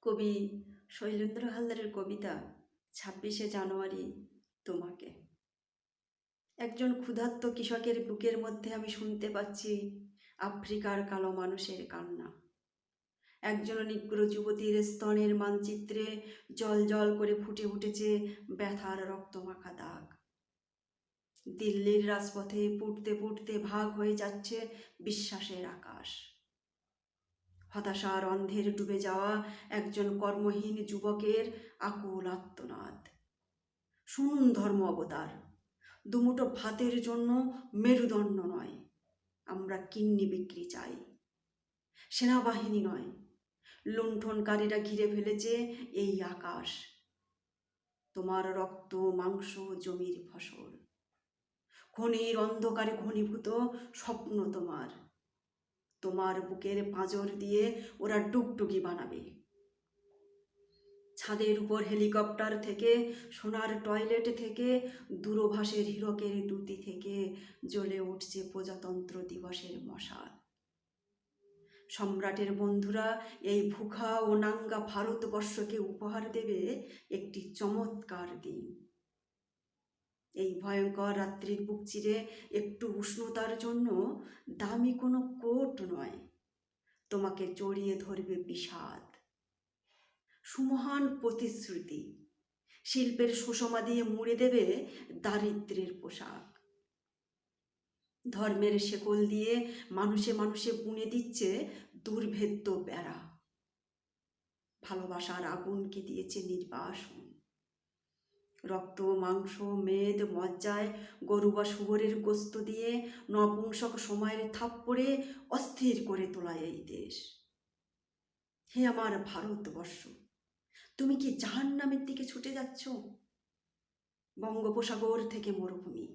কবি শৈলেন্দ্র হালদারের কবিতা ২৬শে জানুয়ারি তোমাকে। একজন ক্ষুধার্ত কৃষকের বুকের মধ্যে আমি শুনতে পাচ্ছি আফ্রিকার কালো মানুষের কান্না। একজন নিগ্র যুবতীর স্তনের মানচিত্রে জল জল করে ফুটে উঠেছে ব্যথার রক্তমাখা দাগ। দিল্লির রাজপথে পুড়তে পুড়তে ভাগ হয়ে যাচ্ছে বিশ্বাসের আকাশ। হতাশার অন্ধের ডুবে যাওয়া একজন কর্মহীন যুবকের আকুল আর্তনাদ। শুনুন ধর্ম অবতার, দুমুঠো ভাতের জন্য মেরুদণ্ড নয়, আমরা কিডনি বিক্রি চাই। সেনাবাহিনী নয়, লুণ্ঠনকারীরা ঘিরে ফেলেছে এই আকাশ। তোমার রক্ত মাংস জমির ফসল, খনির অন্ধকারে ঘনীভূত স্বপ্ন তোমার। তোমার বুকের পাঁজর দিয়ে ওরা ডুগডুগি বানাবে। ছাদের উপর হেলিকপ্টার থেকে, সোনার টয়লেট থেকে, দূরভাষের হীরকের দুতি থেকে জ্বলে উঠছে প্রজাতন্ত্র দিবসের মশাল। সম্রাটের বন্ধুরা এই ভুখা ও নাঙ্গা ভারতবর্ষকে উপহার দেবে একটি চমৎকার দিন। এই ভয়ঙ্কর রাত্রির বুক চিরে একটু উষ্ণতার জন্য দামি কোনো কোট নয়, তোমাকে জড়িয়ে ধরবে বিষাদ। সুমহান প্রতিশ্রুতি শিল্পের সুষমা দিয়ে মুড়ে দেবে দারিদ্র্যের পোশাক। ধর্মের শেকল দিয়ে মানুষে মানুষে বুনে দিচ্ছে দুর্ভেদ্য বেড়া। ভালোবাসার আগুনকে দিয়েছে নির্বাসন। রক্ত মাংস মেদ মজ্জায় গরু বা শুয়োরের গোস্ত দিয়ে নপুংসক সময়ের থাপ্পড়ে অস্থির করে তোলা এই দেশ। হে আমার ভারতবর্ষ, তুমি কি জাহান্নামের দিকে ছুটে যাচ্ছ? বঙ্গোপসাগর থেকে মরুভূমি,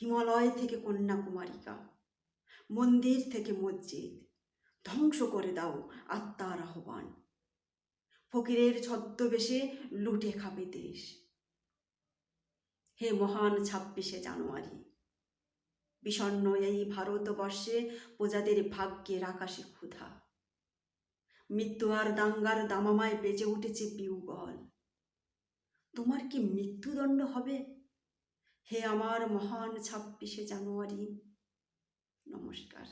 হিমালয় থেকে কন্যাকুমারিকা, মন্দির থেকে মসজিদ, ধ্বংস করে দাও আত্মার আহ্বান। ফকিরের ছদ্মবেশে লুটে খাবে দেশ। হে মহান ২৬শে জানুয়ারি, বিষণ্ণ এই ভারতবর্ষে প্রজাদের ভাগ্যের আকাশে ক্ষুধা। মৃত্যু আর দাঙ্গার দামামায় বেজে উঠেছে বিউগল। তোমার কি মৃত্যুদণ্ড হবে? হে আমার মহান ২৬শে জানুয়ারি, নমস্কার।